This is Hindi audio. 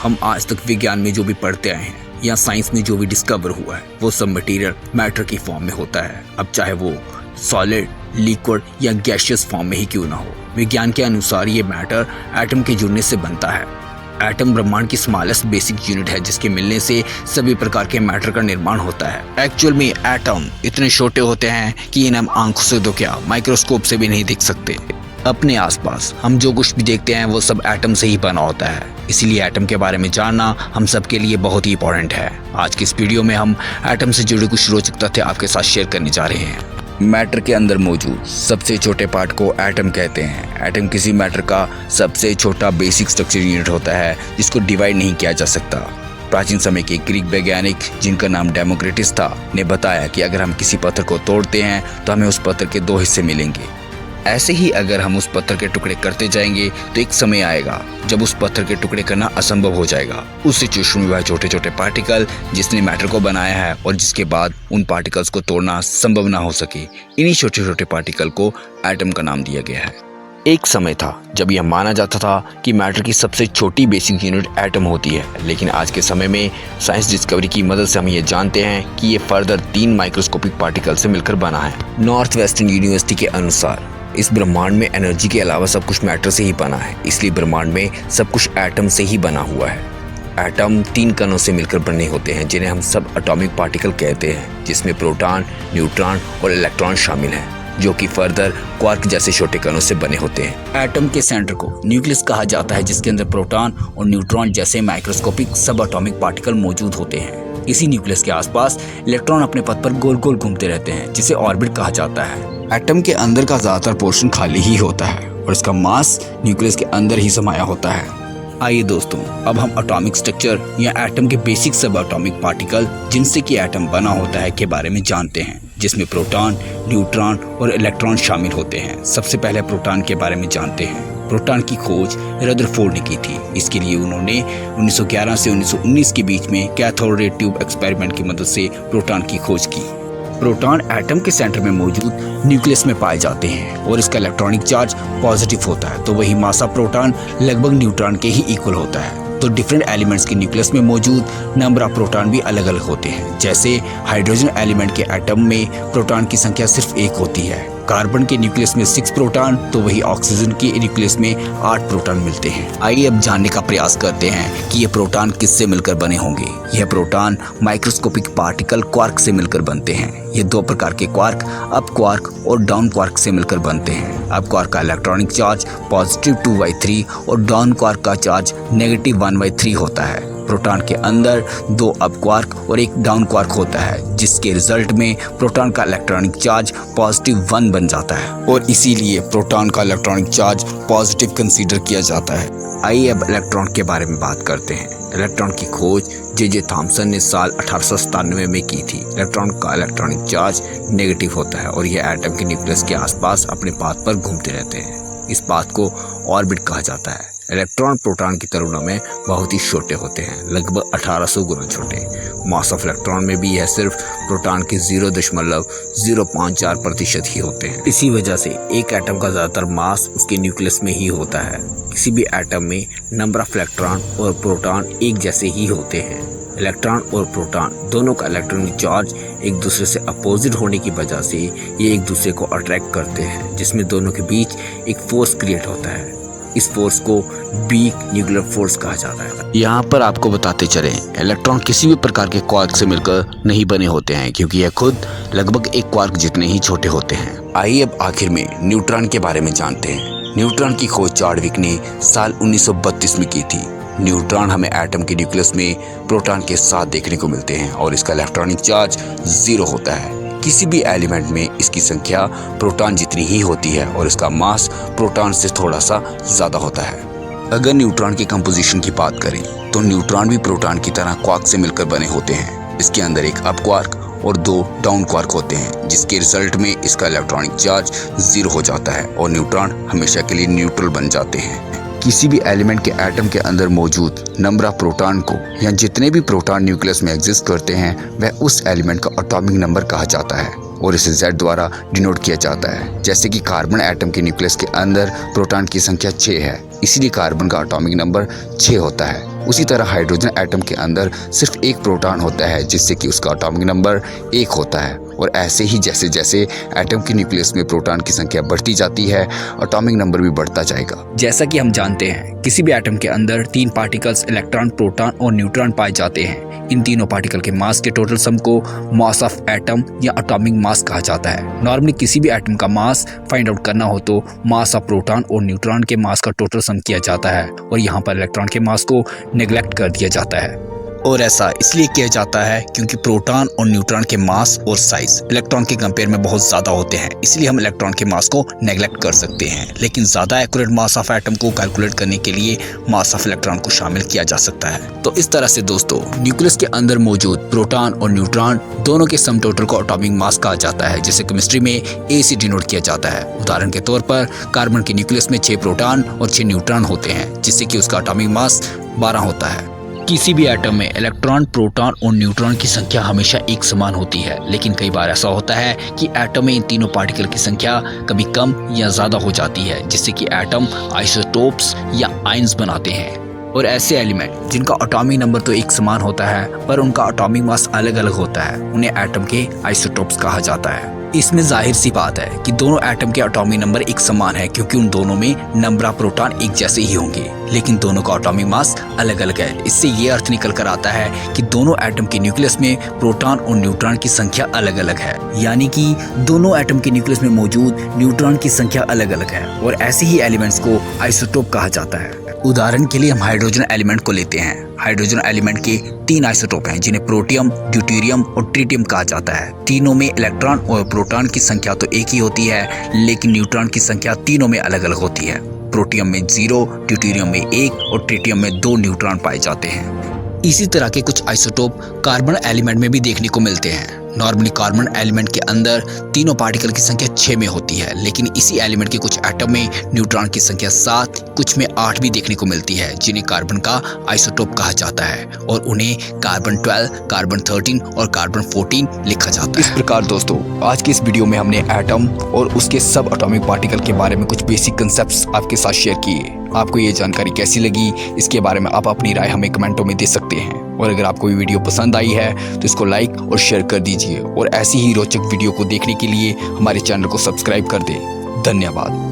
हम आज तक विज्ञान में जो भी पढ़ते आए हैं या साइंस में जो भी डिस्कवर हुआ है वो सब मटेरियल मैटर की फॉर्म में होता है। अब चाहे वो सॉलिड, लिक्विड या गैसियस फॉर्म में ही क्यों ना हो, विज्ञान के अनुसार ये मैटर एटम के जुड़ने से बनता है। एटम ब्रह्मांड की स्मॉलेस्ट बेसिक यूनिट है जिसके मिलने से सभी प्रकार के मैटर का निर्माण होता है। एक्चुअल में एटम इतने छोटे होते हैं कि इन्हें हम आंखों से तो क्या माइक्रोस्कोप से भी नहीं देख सकते। अपने आसपास हम जो कुछ भी देखते हैं वो सब एटम से ही बना होता है, इसीलिए एटम के बारे में जानना हम सब के लिए बहुत ही इंपॉर्टेंट है। आज की इस वीडियो में हम एटम से जुड़े कुछ रोचक तथ्य आपके साथ शेयर करने जा रहे हैं। मैटर के अंदर मौजूद सबसे छोटे पार्ट को एटम कहते हैं। एटम किसी मैटर का सबसे छोटा बेसिक स्ट्रक्चर यूनिट होता है जिसको डिवाइड नहीं किया जा सकता। प्राचीन समय के ग्रीक वैज्ञानिक जिनका नाम डेमोक्रिटस था ने बताया कि अगर हम किसी पत्थर को तोड़ते हैं तो हमें उस पत्थर के 2 हिस्से मिलेंगे। ऐसे ही अगर हम उस पत्थर के टुकड़े करते जाएंगे तो एक समय आएगा जब उस पत्थर के टुकड़े करना असंभव हो जाएगा। उस सिचुएशन में वह छोटे छोटे पार्टिकल जिसने मैटर को बनाया है और जिसके बाद उन पार्टिकल्स को तोड़ना संभव ना हो सके, इन्हीं छोटे छोटे पार्टिकल को एटम का नाम दिया गया है। एक समय था जब यह माना जाता था कि मैटर की सबसे छोटी बेसिक यूनिट एटम होती है, लेकिन आज के समय में साइंस डिस्कवरी की मदद से हम ये जानते हैं कि ये फर्दर 3 माइक्रोस्कोपिक पार्टिकल से मिलकर बना है। नॉर्थ वेस्टर्न यूनिवर्सिटी के अनुसार इस ब्रह्मांड में एनर्जी के अलावा सब कुछ मैटर से ही बना है, इसलिए ब्रह्मांड में सब कुछ एटम से ही बना हुआ है। एटम 3 कणों से मिलकर बने होते हैं जिन्हें हम सब एटॉमिक पार्टिकल कहते हैं, जिसमें प्रोटॉन, न्यूट्रॉन और इलेक्ट्रॉन शामिल हैं, जो कि फर्दर क्वार्क जैसे छोटे कणों से बने होते हैं। एटम के सेंटर को न्यूक्लियस कहा जाता है जिसके अंदर प्रोटॉन और न्यूट्रॉन जैसे माइक्रोस्कोपिक सब एटॉमिक पार्टिकल मौजूद होते हैं। इसी न्यूक्लियस के आसपास इलेक्ट्रॉन अपने पथ पर गोल गोल घूमते रहते हैं जिसे ऑर्बिट कहा जाता है। एटम के अंदर का ज्यादातर पोर्शन खाली ही होता है और इसका मास न्यूक्लियस के अंदर ही समाया होता है। आइए दोस्तों, अब हम एटॉमिक स्ट्रक्चर या एटम के बेसिक सब एटॉमिक पार्टिकल जिनसे कि एटम बना होता है के बारे में जानते हैं, जिसमें प्रोटॉन, न्यूट्रॉन और इलेक्ट्रॉन शामिल होते हैं। सबसे पहले प्रोटॉन के बारे में जानते हैं। प्रोटॉन की खोज रदरफोर्ड ने की थी। इसके लिए उन्होंने 1911 से 1919 के बीच में कैथोड रे ट्यूब एक्सपेरिमेंट की मदद से प्रोटॉन की खोज की। प्रोटॉन एटम के सेंटर में मौजूद न्यूक्लियस में पाए जाते हैं और इसका इलेक्ट्रॉनिक चार्ज पॉजिटिव होता है, तो वही मास ऑफ प्रोटॉन लगभग न्यूट्रॉन के ही इक्वल होता है। तो डिफरेंट एलिमेंट्स के न्यूक्लियस में मौजूद नंबर ऑफ प्रोटॉन भी अलग अलग होते हैं। जैसे हाइड्रोजन एलिमेंट के एटम में प्रोटॉन की संख्या सिर्फ 1 होती है। कार्बन के न्यूक्लियस में 6 प्रोटॉन, तो वही ऑक्सीजन के न्यूक्लियस में 8 प्रोटॉन मिलते हैं। आइए अब जानने का प्रयास करते हैं कि ये प्रोटॉन किससे मिलकर बने होंगे। यह प्रोटॉन माइक्रोस्कोपिक पार्टिकल क्वार्क से मिलकर बनते हैं। ये 2 प्रकार के क्वार्क, अप क्वार्क और डाउन क्वार्क से मिलकर बनते हैं। अप क्वार्क का इलेक्ट्रॉनिक चार्ज पॉजिटिव 2/3 और डाउन क्वार्क का चार्ज नेगेटिव 1/3 होता है। प्रोटॉन के अंदर 2 अप क्वार्क और 1 डाउन क्वार्क होता है, जिसके रिजल्ट में प्रोटॉन का इलेक्ट्रॉनिक चार्ज पॉजिटिव 1 बन जाता है और इसीलिए प्रोटॉन का इलेक्ट्रॉनिक चार्ज पॉजिटिव कंसीडर किया जाता है। आइए अब इलेक्ट्रॉन के बारे में बात करते हैं। इलेक्ट्रॉन की खोज जे थॉमसन ने साल 1897 में की थी। इलेक्ट्रॉन का इलेक्ट्रॉनिक चार्ज नेगेटिव होता है और यह एटम के न्यूक्लियस के आसपास अपने पाथ पर घूमते रहते हैं। इस पाथ को ऑर्बिट कहा जाता है। इलेक्ट्रॉन प्रोटॉन की तुलना में बहुत ही छोटे होते हैं, लगभग 1800 गुना छोटे। मास ऑफ इलेक्ट्रॉन में भी यह सिर्फ प्रोटॉन के 0.054% ही होते हैं। इसी वजह से एक एटम का ज्यादातर मास उसके न्यूक्लियस में ही होता है। किसी भी एटम में नंबर ऑफ इलेक्ट्रॉन और प्रोटॉन एक जैसे ही होते हैं। इलेक्ट्रॉन और प्रोटॉन दोनों का इलेक्ट्रॉनिक चार्ज एक दूसरे से अपोजिट होने की वजह से ये एक दूसरे को अट्रैक्ट करते हैं, जिसमें दोनों के बीच एक फोर्स क्रिएट होता है। इस फोर्स को वीक न्यूक्लियर फोर्स कहा जाता है। यहाँ पर आपको बताते चले, इलेक्ट्रॉन किसी भी प्रकार के क्वार्क से मिलकर नहीं बने होते हैं, क्योंकि यह खुद लगभग एक क्वार्क जितने ही छोटे होते हैं। आइए अब आखिर में न्यूट्रॉन के बारे में जानते हैं। न्यूट्रॉन की खोज चार्विक ने साल 1932 में की थी। न्यूट्रॉन हमें एटम के न्यूक्लियस में प्रोटॉन के साथ देखने को मिलते हैं और इसका इलेक्ट्रॉनिक चार्ज 0 होता है। किसी भी एलिमेंट में इसकी संख्या प्रोटॉन जितनी ही होती है और इसका मास प्रोटॉन से थोड़ा सा ज्यादा होता है। अगर न्यूट्रॉन की कंपोजिशन की बात करें तो न्यूट्रॉन भी प्रोटॉन की तरह क्वार्क से मिलकर बने होते हैं। इसके अंदर एक अप क्वार्क और 2 डाउन क्वार्क होते हैं, जिसके रिजल्ट में इसका इलेक्ट्रॉनिक चार्ज 0 हो जाता है और न्यूट्रॉन हमेशा के लिए न्यूट्रल बन जाते हैं। किसी भी एलिमेंट के एटम के अंदर मौजूद नंबर ऑफ प्रोटॉन को या जितने भी प्रोटॉन न्यूक्लियस में एग्जिस्ट करते हैं वह उस एलिमेंट का एटॉमिक नंबर कहा जाता है और इसे Z द्वारा डिनोट किया जाता है। जैसे कि कार्बन एटम के न्यूक्लियस के अंदर प्रोटॉन की संख्या 6 है, इसीलिए कार्बन का एटॉमिक नंबर 6 होता है। उसी तरह हाइड्रोजन एटम के अंदर सिर्फ एक प्रोटॉन होता है, जिससे कि उसका एटॉमिक नंबर 1 होता है। और ऐसे ही जैसे जैसे एटम के न्यूक्लियस में प्रोटॉन की संख्या बढ़ती जाती है, एटॉमिक नंबर भी बढ़ता जाएगा। जैसा कि हम जानते हैं, किसी भी एटम के अंदर 3 पार्टिकल्स इलेक्ट्रॉन, प्रोटॉन और न्यूट्रॉन पाए जाते हैं। इन तीनों पार्टिकल के मास के टोटल सम को मास ऑफ एटम या एटॉमिक मास कहा जाता है। नॉर्मली किसी भी एटम का मास फाइंड आउट करना हो तो मास ऑफ प्रोटॉन और न्यूट्रॉन के मास का टोटल सम किया जाता है, और यहाँ पर इलेक्ट्रॉन के मास को नेग्लेक्ट कर दिया जाता है। और ऐसा इसलिए किया जाता है क्योंकि प्रोटॉन और न्यूट्रॉन के मास और साइज इलेक्ट्रॉन के कंपेयर में बहुत ज्यादा होते हैं, इसलिए हम इलेक्ट्रॉन के मास को नेग्लेक्ट कर सकते हैं। लेकिन ज्यादा एक्यूरेट मास ऑफ एटम को कैलकुलेट करने के लिए मास ऑफ इलेक्ट्रॉन को शामिल किया जा सकता है। तो इस तरह से दोस्तों, न्यूक्लियस के अंदर मौजूद प्रोटॉन और न्यूट्रॉन दोनों के सम टोटल को एटॉमिक मास कहा जाता है, जिसे केमिस्ट्री में ए से डिनोट किया जाता है। उदाहरण के तौर पर कार्बन के न्यूक्लियस में 6 प्रोटॉन और 6 न्यूट्रॉन होते हैं, जिससे कि उसका एटॉमिक मास 12 होता है। किसी भी एटम में इलेक्ट्रॉन, प्रोटॉन और न्यूट्रॉन की संख्या हमेशा एक समान होती है, लेकिन कई बार ऐसा होता है कि एटम में इन तीनों पार्टिकल की संख्या कभी कम या ज्यादा हो जाती है, जिससे कि एटम आइसोटोप्स या आयंस बनाते हैं। और ऐसे एलिमेंट जिनका एटॉमिक नंबर तो एक समान होता है पर उनका एटॉमिक मास अलग अलग होता है, उन्हें एटम के आइसोटोप्स कहा जाता है। इसमें जाहिर सी बात है कि दोनों एटम के एटॉमिक नंबर एक समान है, क्योंकि उन दोनों में नंबर ऑफ प्रोटॉन एक जैसे ही होंगे, लेकिन दोनों का एटॉमिक मास अलग अलग है। इससे ये अर्थ निकल कर आता है कि दोनों एटम के न्यूक्लियस में प्रोटॉन और न्यूट्रॉन की संख्या अलग अलग है, यानी कि दोनों एटम के न्यूक्लियस में मौजूद न्यूट्रॉन की संख्या अलग अलग है। और ऐसे ही एलिमेंट्स को आइसोटोप कहा जाता है। उदाहरण के लिए हम हाइड्रोजन एलिमेंट को लेते हैं। हाइड्रोजन एलिमेंट के 3 आइसोटोप हैं, जिन्हें प्रोटियम, ड्यूटेरियम और ट्रिटियम कहा जाता है। तीनों में इलेक्ट्रॉन और प्रोटॉन की संख्या तो एक ही होती है, लेकिन न्यूट्रॉन की संख्या तीनों में अलग अलग होती है। प्रोटियम में 0, ड्यूटेरियम में 1 और ट्रिटियम में 2 न्यूट्रॉन पाए जाते हैं। इसी तरह के कुछ आइसोटोप कार्बन एलिमेंट में भी देखने को मिलते हैं। नॉर्मली कार्बन एलिमेंट के अंदर तीनों पार्टिकल की संख्या 6 में होती है, लेकिन इसी एलिमेंट के कुछ एटम में न्यूट्रॉन की संख्या 7, कुछ में 8 भी देखने को मिलती है, जिन्हें कार्बन का आइसोटोप कहा जाता है, और उन्हें कार्बन 12, कार्बन 13 और कार्बन 14 लिखा जाता है। इस प्रकार दोस्तों, आज की इस वीडियो में हमने एटम और उसके सब एटॉमिक पार्टिकल के बारे में कुछ बेसिक कंसेप्ट्स आपके साथ शेयर किए। आपको ये जानकारी कैसी लगी, इसके बारे में आप अपनी राय हमें कमेंटों में दे सकते हैं। और अगर आपको ये वीडियो पसंद आई है तो इसको लाइक और शेयर कर दीजिए, और ऐसी ही रोचक वीडियो को देखने के लिए हमारे चैनल को सब्सक्राइब कर दें। धन्यवाद।